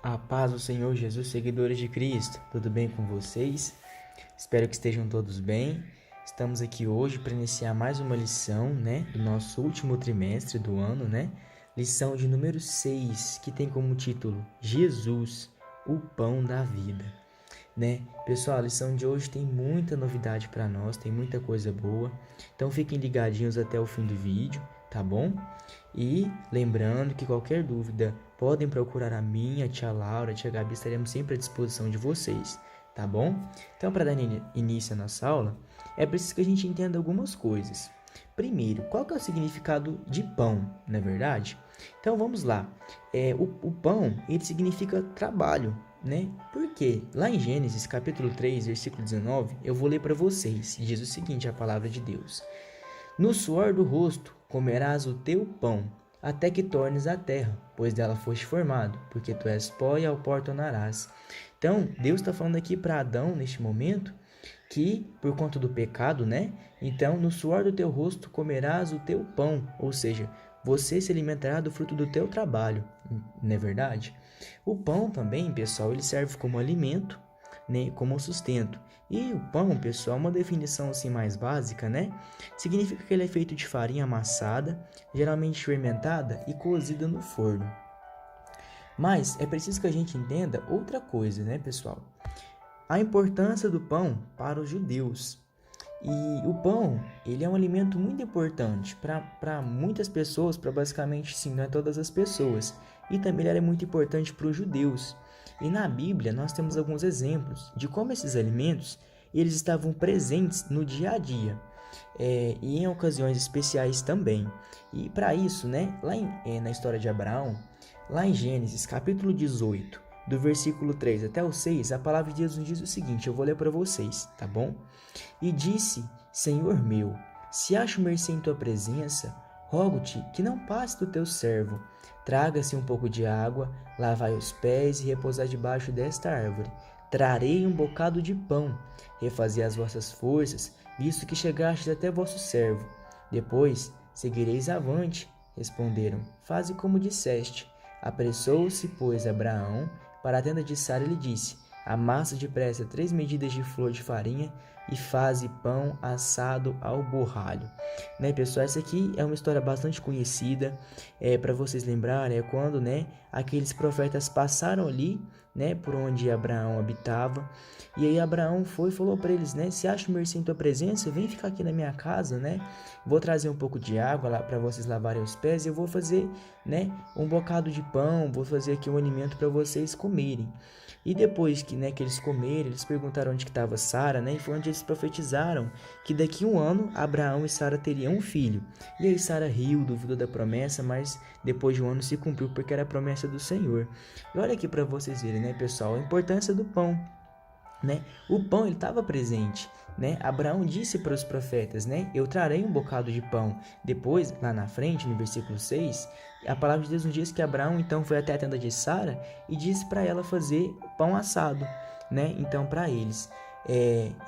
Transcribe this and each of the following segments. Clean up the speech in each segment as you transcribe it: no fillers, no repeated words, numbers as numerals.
A paz do Senhor Jesus, seguidores de Cristo, tudo bem com vocês? Espero que estejam todos bem. Estamos aqui hoje para iniciar mais uma lição, do nosso último trimestre do ano, Lição de número 6, que tem como título Jesus, o pão da vida, Pessoal, a lição de hoje tem muita novidade para nós, tem muita coisa boa. Então fiquem ligadinhos até o fim do vídeo, tá bom? E lembrando que qualquer dúvida, podem procurar a minha, a tia Laura, a tia Gabi, estaremos sempre à disposição de vocês, tá bom? Então, para dar início à nossa aula, é preciso que a gente entenda algumas coisas. Primeiro, qual que é o significado de pão, não é verdade? Então, vamos lá. O pão, ele significa trabalho, Por quê? Lá em Gênesis, capítulo 3, versículo 19, eu vou ler para vocês. Diz o seguinte, a palavra de Deus. No suor do rosto comerás o teu pão, até que tornes a terra, pois dela foste formado, porque tu és pó e ao pó tornarás. Então, Deus está falando aqui para Adão, neste momento, que por conta do pecado, Então, no suor do teu rosto comerás o teu pão, ou seja, você se alimentará do fruto do teu trabalho, não é verdade? O pão também, pessoal, ele serve como alimento, como sustento. E o pão, pessoal, uma definição assim mais básica, Significa que ele é feito de farinha amassada, geralmente fermentada e cozida no forno. Mas é preciso que a gente entenda outra coisa, pessoal? A importância do pão para os judeus. E o pão, ele é um alimento muito importante para muitas pessoas, para basicamente, sim, não é todas as pessoas. E também ele é muito importante para os judeus. E na Bíblia nós temos alguns exemplos de como esses alimentos eles estavam presentes no dia a dia e em ocasiões especiais também. E para isso, lá na história de Abraão, lá em Gênesis capítulo 18, do versículo 3 até o 6, a palavra de Deus nos diz o seguinte, eu vou ler para vocês, tá bom? E disse, Senhor meu, se acho mercê em tua presença, rogo-te que não passe do teu servo. Traga-se um pouco de água, lavai os pés e repousai debaixo desta árvore. Trarei um bocado de pão, refazei as vossas forças, visto que chegastes até vosso servo. Depois seguireis avante. Responderam, faze como disseste. Apressou-se, pois, Abraão para a tenda de Sara e lhe disse, amassa depressa 3 medidas de flor de farinha e faze pão assado ao borralho. Pessoal, essa aqui é uma história bastante conhecida, para vocês lembrarem, é quando, aqueles profetas passaram ali, por onde Abraão habitava, e aí Abraão foi e falou para eles, se acha mercê em tua presença, vem ficar aqui na minha casa, vou trazer um pouco de água lá para vocês lavarem os pés, e eu vou fazer, um bocado de pão, vou fazer aqui um alimento para vocês comerem. E depois que eles comeram, eles perguntaram onde que estava Sara, e foi onde eles profetizaram que daqui a um ano Abraão e Sara teriam um filho. E aí Sara riu, duvidou da promessa, mas depois de um ano se cumpriu porque era a promessa do Senhor. E olha aqui para vocês verem, pessoal, a importância do pão. O pão ele estava presente, Abraão disse para os profetas, eu trarei um bocado de pão. Depois, lá na frente, no versículo 6, a palavra de Deus nos diz que Abraão então foi até a tenda de Sara e disse para ela fazer pão assado, então para eles.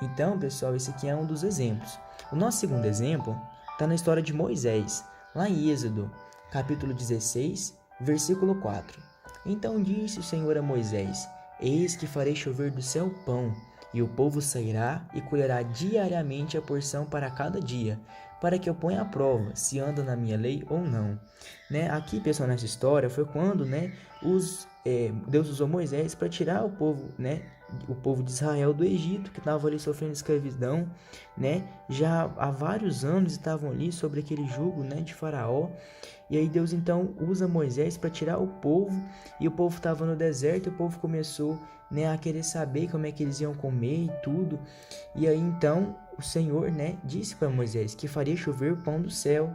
Então, pessoal, esse aqui é um dos exemplos. O nosso segundo exemplo está na história de Moisés, lá em Êxodo, capítulo 16, versículo 4. Então disse o Senhor a Moisés, eis que farei chover do céu pão, e o povo sairá e colherá diariamente a porção para cada dia, para que eu ponha à prova se anda na minha lei ou não. Aqui, pessoal, nessa história, foi quando Deus usou Moisés para tirar o povo de Israel do Egito, que estava ali sofrendo escravidão, já há vários anos estavam ali sobre aquele jugo, de Faraó. E aí Deus então usa Moisés para tirar o povo, e o povo estava no deserto, e o povo começou a querer saber como é que eles iam comer e tudo. E aí então o Senhor disse para Moisés que faria chover o pão do céu,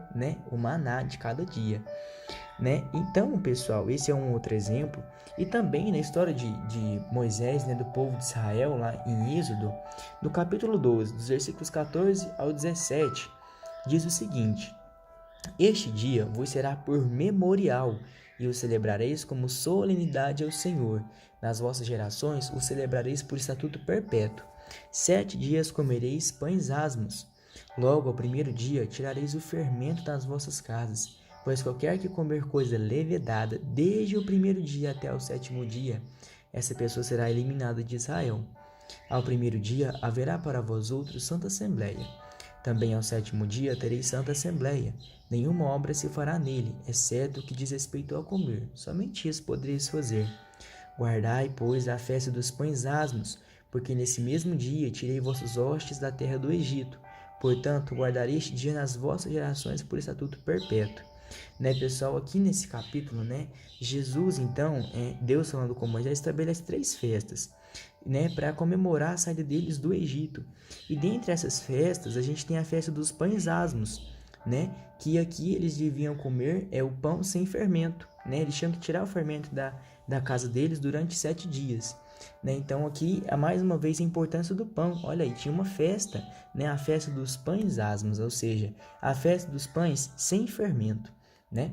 o maná de cada dia. Então, pessoal, esse é um outro exemplo. E também na história de Moisés, do povo de Israel, lá em Êxodo, no capítulo 12, dos versículos 14 ao 17, diz o seguinte, este dia vos será por memorial, e o celebrareis como solenidade ao Senhor. Nas vossas gerações o celebrareis por estatuto perpétuo. 7 dias comereis pães asmos. Logo ao primeiro dia tirareis o fermento das vossas casas, pois qualquer que comer coisa levedada desde o primeiro dia até o sétimo dia, essa pessoa será eliminada de Israel. Ao primeiro dia haverá para vós outros santa assembleia. Também ao sétimo dia tereis santa assembleia. Nenhuma obra se fará nele, exceto o que diz respeito ao comer. Somente isso podereis fazer. Guardai, pois, a festa dos pães asmos, porque nesse mesmo dia tirei vossos hostes da terra do Egito. Portanto, guardarei este dia nas vossas gerações por estatuto perpétuo. Né, pessoal, aqui nesse capítulo, né, Jesus, então, Deus falando com Moisés, estabelece 3 festas, né, para comemorar a saída deles do Egito. E dentre essas festas, a gente tem a festa dos pães asmos, né, que aqui eles deviam comer o pão sem fermento, né, eles tinham que tirar o fermento da casa deles durante 7 dias. Né? Então aqui, mais uma vez, a importância do pão. Olha aí, tinha uma festa, né, a festa dos pães asmos, ou seja, a festa dos pães sem fermento. Né?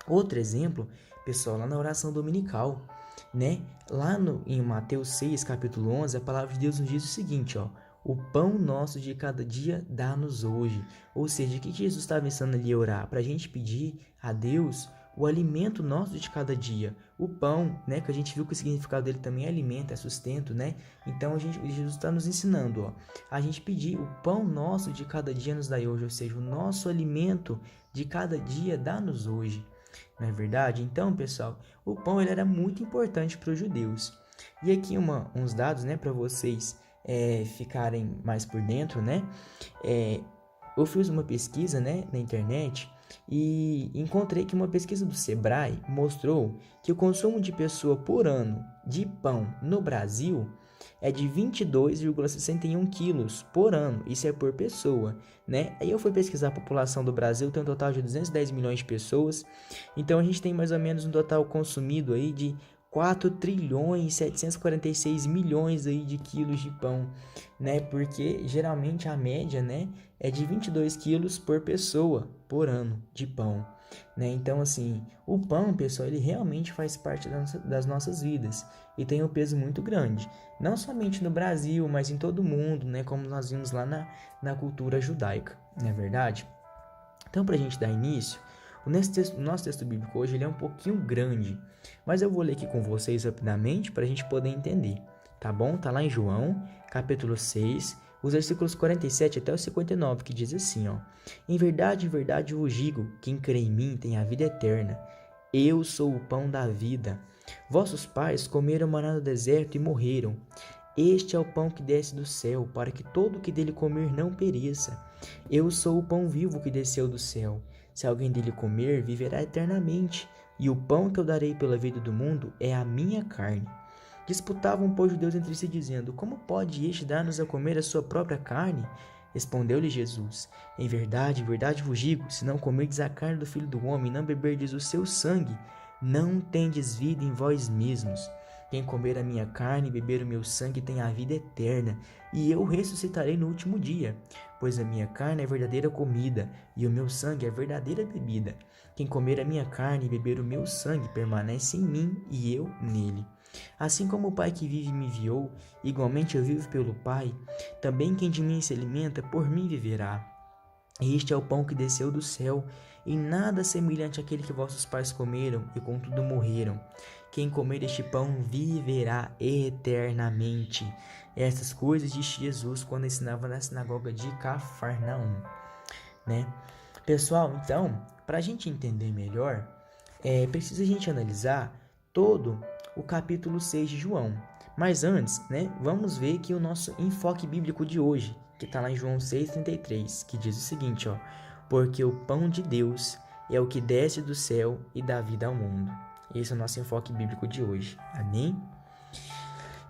Outro exemplo, pessoal, lá na oração dominical, né? Lá em Mateus 6, capítulo 11, a palavra de Deus nos diz o seguinte, ó: o pão nosso de cada dia dá-nos hoje. Ou seja, o que Jesus estava ensinando ali a orar? Para a gente pedir a Deus o alimento nosso de cada dia. O pão, né, que a gente viu que o significado dele também é alimento, é sustento, né? Então Jesus está nos ensinando, ó, a gente pedir o pão nosso de cada dia nos dai hoje, ou seja, o nosso alimento de cada dia dá-nos hoje. Não é verdade? Então, pessoal, o pão ele era muito importante para os judeus. E aqui uns dados, né, para vocês ficarem mais por dentro, né? Eu fiz uma pesquisa, né, na internet e encontrei que uma pesquisa do Sebrae mostrou que o consumo de pessoa por ano de pão no Brasil é de 22,61 quilos por ano. Isso é por pessoa, né? Aí eu fui pesquisar a população do Brasil, tem um total de 210 milhões de pessoas. Então a gente tem mais ou menos um total consumido aí de 4 trilhões 746 milhões aí de quilos de pão, né? Porque geralmente a média, né, é de 22 quilos por pessoa por ano de pão, né? Então, assim, o pão, pessoal, ele realmente faz parte das nossas vidas e tem um peso muito grande, não somente no Brasil, mas em todo o mundo, né? Como nós vimos lá na cultura judaica, não é verdade? Então, para a gente dar início, o nosso texto bíblico hoje ele é um pouquinho grande, mas eu vou ler aqui com vocês rapidamente para a gente poder entender, tá bom? Tá lá em João, capítulo 6, os versículos 47 até o 59, que diz assim, ó: em verdade vos digo, quem crê em mim tem a vida eterna. Eu sou o pão da vida. Vossos pais comeram maná no deserto e morreram. Este é o pão que desce do céu, para que todo o que dele comer não pereça. Eu sou o pão vivo que desceu do céu. Se alguém dele comer, viverá eternamente. E o pão que eu darei pela vida do mundo é a minha carne. Disputavam, pois, os judeus entre si, dizendo: como pode este dar-nos a comer a sua própria carne? Respondeu-lhe Jesus: em verdade vos digo, se não comerdes a carne do Filho do Homem e não beberdes o seu sangue, não tendes vida em vós mesmos. Quem comer a minha carne e beber o meu sangue tem a vida eterna, e eu ressuscitarei no último dia. Pois a minha carne é verdadeira comida, e o meu sangue é verdadeira bebida. Quem comer a minha carne e beber o meu sangue permanece em mim, e eu nele. Assim como o Pai que vive me enviou, igualmente eu vivo pelo Pai, também quem de mim se alimenta, por mim viverá. Este é o pão que desceu do céu, e nada semelhante àquele que vossos pais comeram, e contudo morreram. Quem comer este pão viverá eternamente. Essas coisas disse Jesus quando ensinava na sinagoga de Cafarnaum, né? Pessoal, então, para a gente entender melhor, precisa a gente analisar todo o capítulo 6 de João. Mas antes, né, vamos ver aqui o nosso enfoque bíblico de hoje, que está lá em João 6,33, que diz o seguinte, ó: porque o pão de Deus é o que desce do céu e dá vida ao mundo. Esse é o nosso enfoque bíblico de hoje. Amém?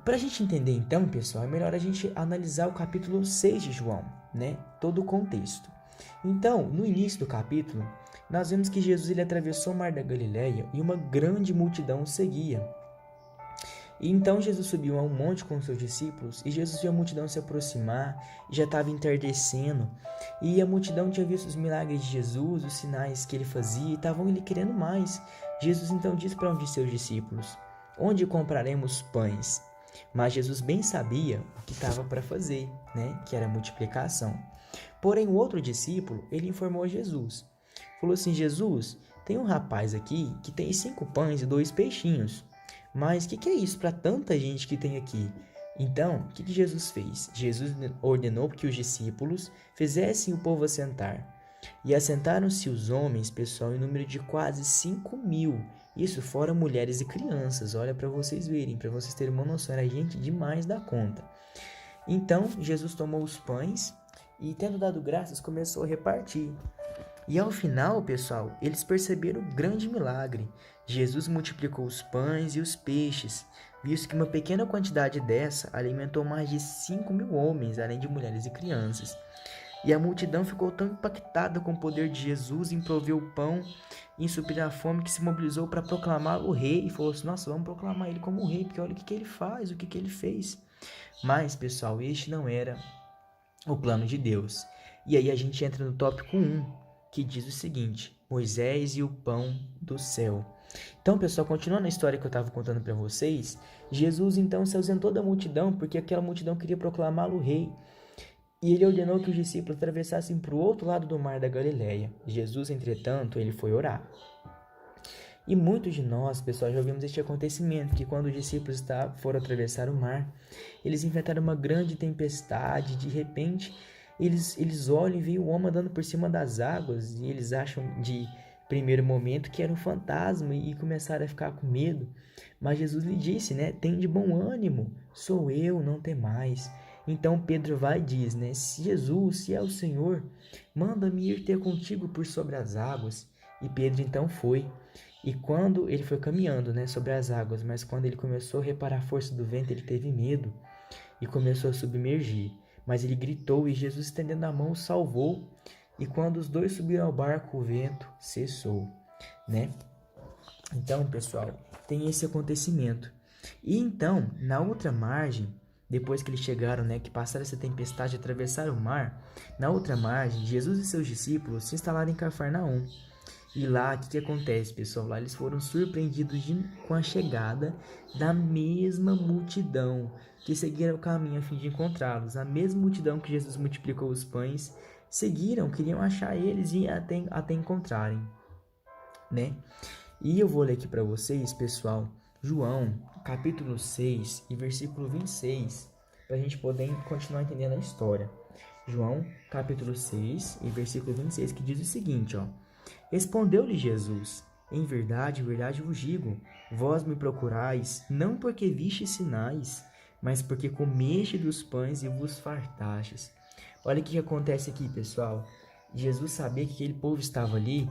Para a gente entender então, pessoal, é melhor a gente analisar o capítulo 6 de João, né? Todo o contexto. Então, no início do capítulo, nós vemos que Jesus ele atravessou o mar da Galileia e uma grande multidão o seguia. E então Jesus subiu a um monte com seus discípulos, e Jesus viu a multidão se aproximar, e já estava entardecendo, e a multidão tinha visto os milagres de Jesus, os sinais que ele fazia, e estavam ele querendo mais. Jesus então disse para um de seus discípulos: onde compraremos pães? Mas Jesus bem sabia o que estava para fazer, né? Que era a multiplicação. Porém, o outro discípulo, ele informou a Jesus: falou assim: Jesus, tem um rapaz aqui que tem 5 pães e 2 peixinhos. Mas o que é isso para tanta gente que tem aqui? Então, o que Jesus fez? Jesus ordenou que os discípulos fizessem o povo assentar. E assentaram-se os homens, pessoal, em número de quase 5.000. Isso fora mulheres e crianças. Olha para vocês verem, para vocês terem uma noção, era gente demais da conta. Então, Jesus tomou os pães e, tendo dado graças, começou a repartir. E ao final, pessoal, eles perceberam o grande milagre. Jesus multiplicou os pães e os peixes, visto que uma pequena quantidade dessa alimentou mais de 5.000 homens, além de mulheres e crianças. E a multidão ficou tão impactada com o poder de Jesus em prover o pão e em suprir a fome que se mobilizou para proclamá-lo rei e falou assim: nossa, vamos proclamar ele como rei, porque olha o que ele faz, o que ele fez. Mas, pessoal, este não era o plano de Deus. E aí a gente entra no tópico 1, que diz o seguinte: Moisés e o pão do céu. Então, pessoal, continuando a história que eu estava contando para vocês, Jesus então se ausentou da multidão, porque aquela multidão queria proclamá-lo rei. E ele ordenou que os discípulos atravessassem para o outro lado do mar da Galileia. Jesus, entretanto, ele foi orar. E muitos de nós, pessoal, já ouvimos este acontecimento, que quando os discípulos foram atravessar o mar, eles enfrentaram uma grande tempestade. De repente, eles olham e veem o homem andando por cima das águas, e eles acham de primeiro momento que era um fantasma e começaram a ficar com medo. Mas Jesus lhe disse, né? Tem de bom ânimo, sou eu, não temais. Então Pedro vai e diz, né? Se é o Senhor, manda-me ir ter contigo por sobre as águas. E Pedro então foi. E quando ele foi caminhando, né, sobre as águas, mas quando ele começou a reparar a força do vento, ele teve medo e começou a submergir. Mas ele gritou e Jesus, estendendo a mão, o salvou. E quando os dois subiram ao barco, o vento cessou, né? Então, pessoal, tem esse acontecimento. E então, na outra margem, depois que eles chegaram, né, que passaram essa tempestade e atravessaram o mar, na outra margem, Jesus e seus discípulos se instalaram em Cafarnaum. E lá, o que acontece, pessoal? Lá eles foram surpreendidos com a chegada da mesma multidão que seguiram o caminho a fim de encontrá-los. A mesma multidão que Jesus multiplicou os pães, seguiram, queriam achar eles e até encontrarem, né? E eu vou ler aqui para vocês, pessoal, João, capítulo 6 e versículo 26, para a gente poder continuar entendendo a história. João, capítulo 6 e versículo 26, que diz o seguinte, ó. Respondeu-lhe Jesus: em verdade vos digo, vós me procurais, não porque vistes sinais, mas porque comeste dos pães e vos fartastes. Olha o que acontece aqui, pessoal. Jesus sabia que aquele povo estava ali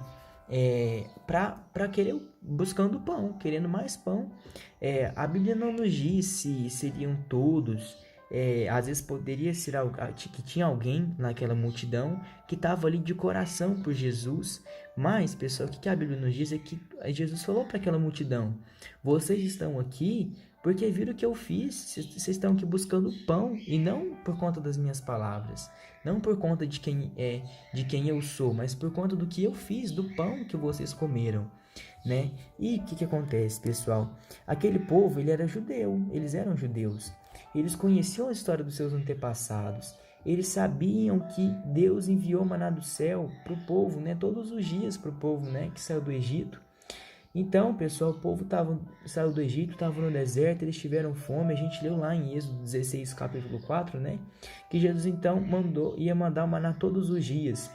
para querer, buscando pão, querendo mais pão. A Bíblia não nos diz se seriam todos. Às vezes poderia ser que tinha alguém naquela multidão que estava ali de coração por Jesus. Mas, pessoal, o que a Bíblia nos diz é que Jesus falou para aquela multidão: vocês estão aqui porque viram o que eu fiz, vocês estão aqui buscando pão, e não por conta das minhas palavras, não por conta de quem eu sou, mas por conta do que eu fiz, do pão que vocês comeram, né? E o que acontece, pessoal? Aquele povo, ele era judeu, eles eram judeus, eles conheciam a história dos seus antepassados, eles sabiam que Deus enviou maná do céu para o povo, né? Todos os dias para o povo, né? Que saiu do Egito. Então, pessoal, o povo saiu do Egito, estava no deserto, eles tiveram fome. A gente leu lá em Êxodo 16, capítulo 4, né? Que Jesus, então, ia mandar o maná todos os dias,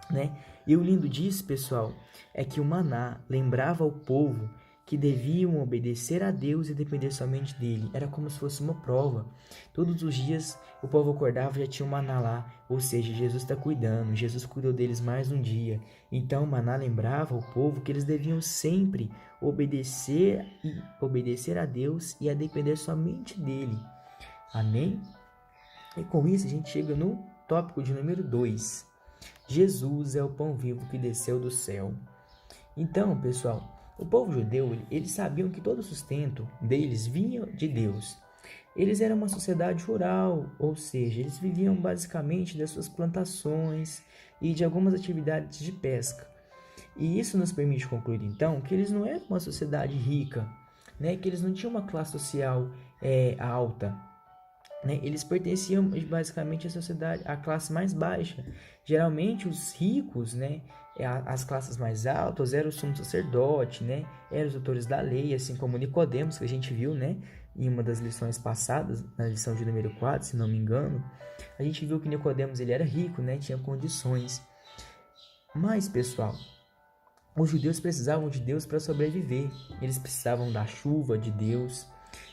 né? E o lindo disso, pessoal, é que o maná lembrava ao povo que deviam obedecer a Deus e depender somente dele. Era como se fosse uma prova. Todos os dias o povo acordava e já tinha um maná lá. Ou seja, Jesus está cuidando. Jesus cuidou deles mais um dia. Então o maná lembrava ao povo que eles deviam sempre obedecer a Deus e a depender somente dele. Amém? E com isso a gente chega no tópico de número 2. Jesus é o pão vivo que desceu do céu. Então, pessoal, o povo judeu, eles sabiam que todo o sustento deles vinha de Deus. Eles eram uma sociedade rural, ou seja, eles viviam basicamente das suas plantações e de algumas atividades de pesca. E isso nos permite concluir, então, que eles não eram uma sociedade rica, né? Que eles não tinham uma classe social alta, né? Eles pertenciam basicamente à sociedade, à classe mais baixa. Geralmente os ricos, né, as classes mais altas eram o sumo sacerdote, né? Eram os doutores da lei, assim como Nicodemos, que a gente viu, né? Em uma das lições passadas, na lição de número 4, se não me engano, a gente viu que Nicodemos ele era rico, né? Tinha condições. Mas, pessoal, os judeus precisavam de Deus para sobreviver. Eles precisavam da chuva de Deus.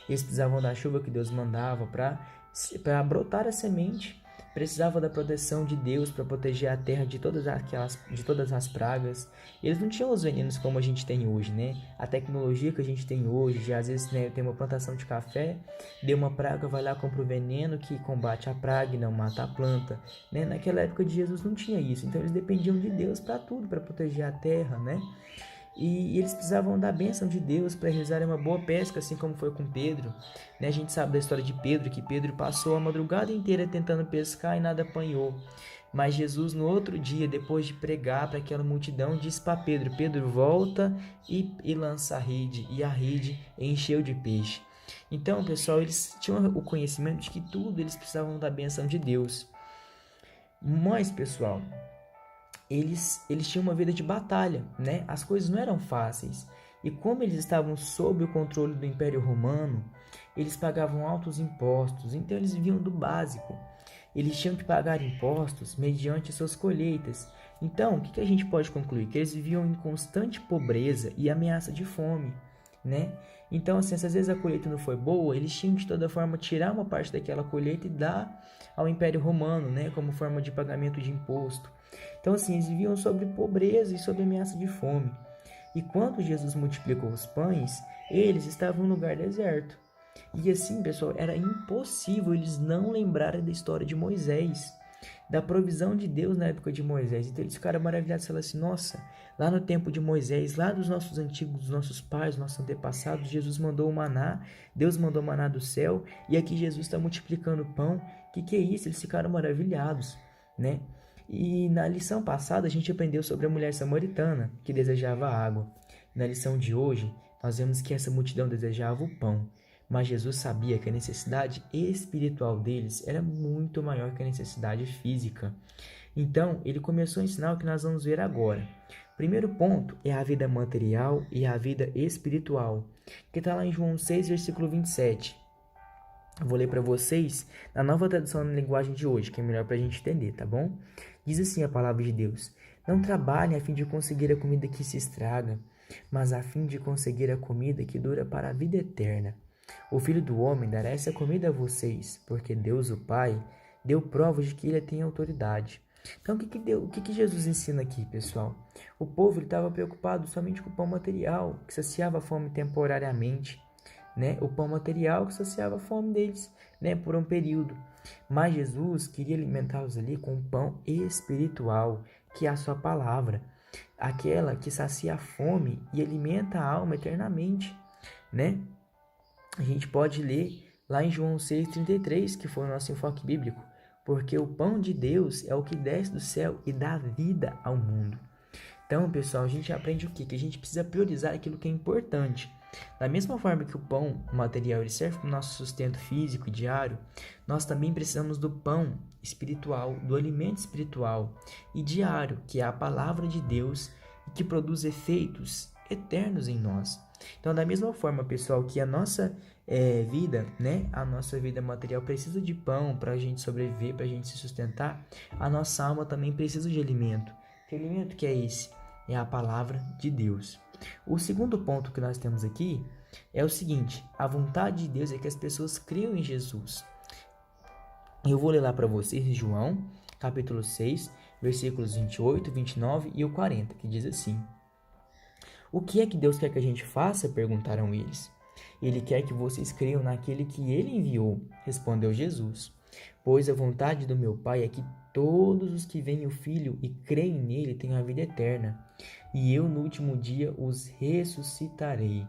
Eles precisavam da chuva que Deus mandava para brotar a semente. Precisavam da proteção de Deus para proteger a terra de todas as pragas. Eles não tinham os venenos como a gente tem hoje, né? A tecnologia que a gente tem hoje, de, às vezes, né, tem uma plantação de café, deu uma praga, vai lá, compra o veneno que combate a praga e não mata a planta, né? Naquela época de Jesus não tinha isso, então eles dependiam de Deus para tudo, para proteger a terra, né? E eles precisavam da bênção de Deus para realizarem uma boa pesca, assim como foi com Pedro. Né? A gente sabe da história de Pedro, que Pedro passou a madrugada inteira tentando pescar e nada apanhou. Mas Jesus, no outro dia, depois de pregar para aquela multidão, disse para Pedro: Pedro, volta e lança a rede. E a rede encheu de peixe. Então, pessoal, eles tinham o conhecimento de que tudo eles precisavam da bênção de Deus. Mas, pessoal, eles tinham uma vida de batalha, né? As coisas não eram fáceis. E como eles estavam sob o controle do Império Romano, eles pagavam altos impostos, então eles viviam do básico. Eles tinham que pagar impostos mediante suas colheitas. Então, o que a gente pode concluir? Que eles viviam em constante pobreza e ameaça de fome, né? Então, assim, se às vezes a colheita não foi boa, eles tinham de toda forma tirar uma parte daquela colheita e dar ao Império Romano, né? Como forma de pagamento de imposto. Então, assim, eles viviam sobre pobreza e sobre ameaça de fome. E quando Jesus multiplicou os pães, eles estavam num lugar deserto. E assim, pessoal, era impossível eles não lembrarem da história de Moisés, da provisão de Deus na época de Moisés. Então eles ficaram maravilhados, falaram assim: nossa, lá no tempo de Moisés, lá dos nossos antigos, dos nossos pais, dos nossos antepassados, Jesus mandou o maná, Deus mandou o maná do céu, e aqui Jesus está multiplicando o pão. Que é isso? Eles ficaram maravilhados, né? E na lição passada a gente aprendeu sobre a mulher samaritana que desejava água. Na lição de hoje, nós vemos que essa multidão desejava o pão, mas Jesus sabia que a necessidade espiritual deles era muito maior que a necessidade física. Então, ele começou a ensinar o que nós vamos ver agora. O primeiro ponto é a vida material e a vida espiritual, que está lá em João 6, versículo 27. Eu vou ler para vocês na nova tradução na linguagem de hoje, que é melhor para a gente entender, tá bom? Diz assim a palavra de Deus: não trabalhem a fim de conseguir a comida que se estraga, mas a fim de conseguir a comida que dura para a vida eterna. O Filho do Homem dará essa comida a vocês, porque Deus, o Pai, deu provas de que ele tem autoridade. Então, o que Jesus ensina aqui, pessoal? O povo estava preocupado somente com o pão material, que saciava a fome temporariamente, né? O pão material que saciava a fome deles, né? Por um período. Mas Jesus queria alimentá-los ali com o pão espiritual, que é a sua palavra, aquela que sacia a fome e alimenta a alma eternamente, né? A gente pode ler lá em João 6,33, que foi o nosso enfoque bíblico, porque o pão de Deus é o que desce do céu e dá vida ao mundo. Então, pessoal, a gente aprende o quê? Que a gente precisa priorizar aquilo que é importante. Da mesma forma que o pão, o material, ele serve para o nosso sustento físico e diário, nós também precisamos do pão espiritual, do alimento espiritual e diário, que é a palavra de Deus e que produz efeitos eternos em nós. Então, da mesma forma, pessoal, que a nossa vida, né, a nossa vida material precisa de pão para a gente sobreviver, para a gente se sustentar, a nossa alma também precisa de alimento. Que alimento que é esse? É a palavra de Deus. O segundo ponto que nós temos aqui é o seguinte: a vontade de Deus é que as pessoas creiam em Jesus. Eu vou ler lá para vocês em João, capítulo 6, versículos 28, 29 e o 40, que diz assim: o que é que Deus quer que a gente faça? Perguntaram eles. Ele quer que vocês creiam naquele que ele enviou, respondeu Jesus. Pois a vontade do meu Pai é que todos os que veem o Filho e creem nele tenham a vida eterna, e eu no último dia os ressuscitarei.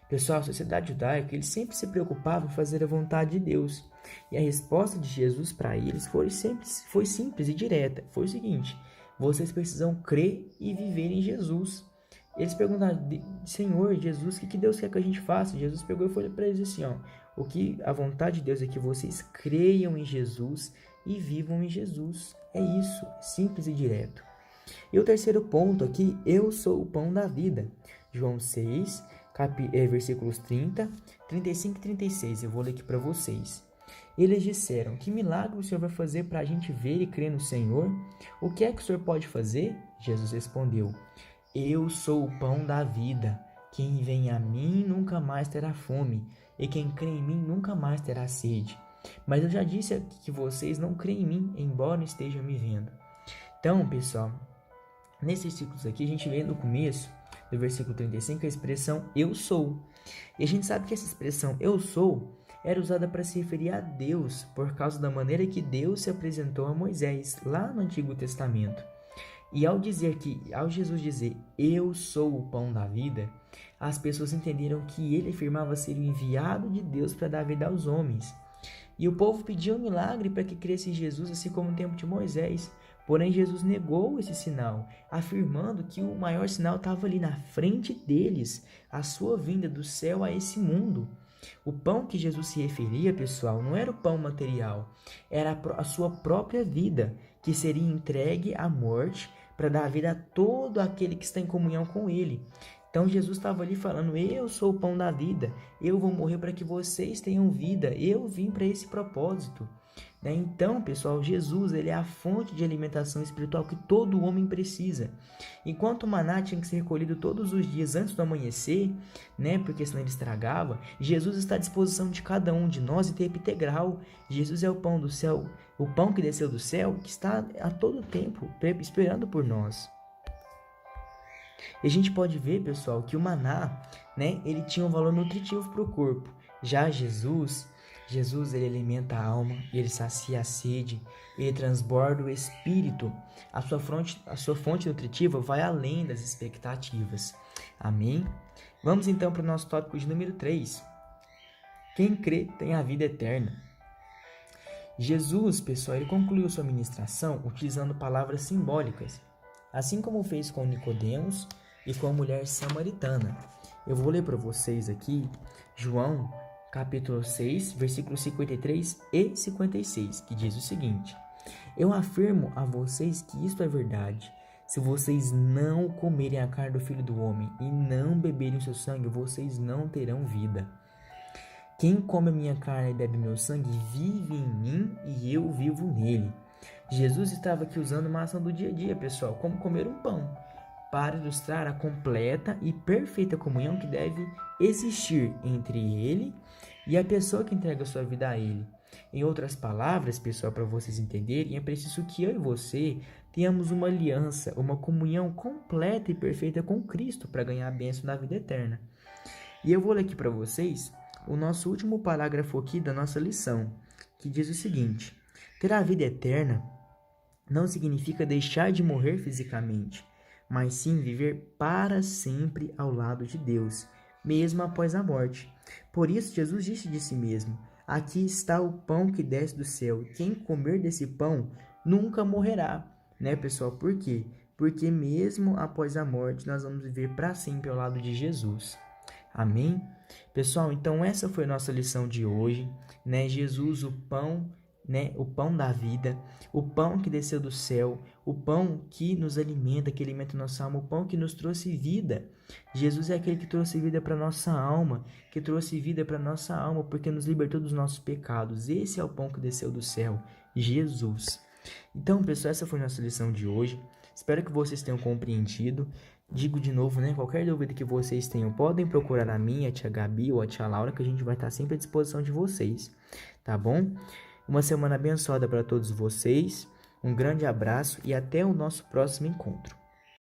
Pessoal, a sociedade judaica, eles sempre se preocupavam em fazer a vontade de Deus. E a resposta de Jesus para eles foi simples e direta. Foi o seguinte: vocês precisam crer e viver em Jesus. Eles perguntaram: Senhor, Jesus, o que Deus quer que a gente faça? Jesus pegou e foi para eles assim, ó: a vontade de Deus é que vocês creiam em Jesus e vivam em Jesus. É isso, simples e direto. E o terceiro ponto aqui, eu sou o pão da vida. João 6, versículos 30, 35 e 36. Eu vou ler aqui para vocês. Eles disseram, que milagre o Senhor vai fazer para a gente ver e crer no Senhor? O que é que o Senhor pode fazer? Jesus respondeu, eu sou o pão da vida. Quem vem a mim nunca mais terá fome, e quem crê em mim nunca mais terá sede. Mas eu já disse aqui que vocês não creem em mim, embora não estejam me vendo. Então, pessoal, nesses ciclos aqui, a gente vê no começo do versículo 35 a expressão eu sou. E a gente sabe que essa expressão eu sou era usada para se referir a Deus, por causa da maneira que Deus se apresentou a Moisés, lá no Antigo Testamento. E ao Jesus dizer, eu sou o pão da vida, as pessoas entenderam que ele afirmava ser o enviado de Deus para dar vida aos homens. E o povo pediu um milagre para que cresce em Jesus, assim como no tempo de Moisés. Porém, Jesus negou esse sinal, afirmando que o maior sinal estava ali na frente deles, a sua vinda do céu a esse mundo. O pão que Jesus se referia, pessoal, não era o pão material, era a sua própria vida, que seria entregue à morte para dar vida a todo aquele que está em comunhão com ele. Então Jesus estava ali falando, eu sou o pão da vida, eu vou morrer para que vocês tenham vida, eu vim para esse propósito. Então, pessoal, Jesus ele é a fonte de alimentação espiritual que todo homem precisa. Enquanto o maná tinha que ser recolhido todos os dias antes do amanhecer, porque senão ele estragava, Jesus está à disposição de cada um de nós em tempo integral. Jesus é o pão do céu, o pão que desceu do céu, que está a todo tempo esperando por nós. E a gente pode ver, pessoal, que o maná, ele tinha um valor nutritivo para o corpo. Já Jesus ele alimenta a alma, ele sacia a sede, ele transborda o espírito. A sua fonte nutritiva vai além das expectativas. Amém? Vamos então para o nosso tópico de número 3. Quem crê tem a vida eterna. Jesus, pessoal, ele concluiu sua ministração utilizando palavras simbólicas, assim como fez com Nicodemos e com a mulher samaritana. Eu vou ler para vocês aqui João capítulo 6, versículos 53 e 56, que diz o seguinte: eu afirmo a vocês que isto é verdade. Se vocês não comerem a carne do Filho do Homem e não beberem o seu sangue, vocês não terão vida. Quem come a minha carne e bebe meu sangue vive em mim e eu vivo nele. Jesus estava aqui usando uma ação do dia a dia, pessoal, como comer um pão, para ilustrar a completa e perfeita comunhão que deve existir entre ele e a pessoa que entrega sua vida a ele. Em outras palavras, pessoal, para vocês entenderem, é preciso que eu e você tenhamos uma aliança, uma comunhão completa e perfeita com Cristo para ganhar a bênção da vida eterna. E eu vou ler aqui para vocês o nosso último parágrafo aqui da nossa lição, que diz o seguinte: ter a vida eterna não significa deixar de morrer fisicamente, mas sim viver para sempre ao lado de Deus, mesmo após a morte. Por isso, Jesus disse de si mesmo: aqui está o pão que desce do céu. Quem comer desse pão nunca morrerá. Pessoal? Por quê? Porque mesmo após a morte, nós vamos viver para sempre ao lado de Jesus. Amém? Pessoal, então essa foi a nossa lição de hoje. Jesus, o pão, o pão da vida, o pão que desceu do céu, o pão que nos alimenta, que alimenta nossa alma, o pão que nos trouxe vida. Jesus é aquele que trouxe vida para nossa alma, porque nos libertou dos nossos pecados. Esse é o pão que desceu do céu, Jesus. Então, pessoal, essa foi a nossa lição de hoje. Espero que vocês tenham compreendido. Digo de novo, qualquer dúvida que vocês tenham, podem procurar a minha, a tia Gabi ou a tia Laura, que a gente vai estar sempre à disposição de vocês, tá bom? Uma semana abençoada para todos vocês, um grande abraço e até o nosso próximo encontro.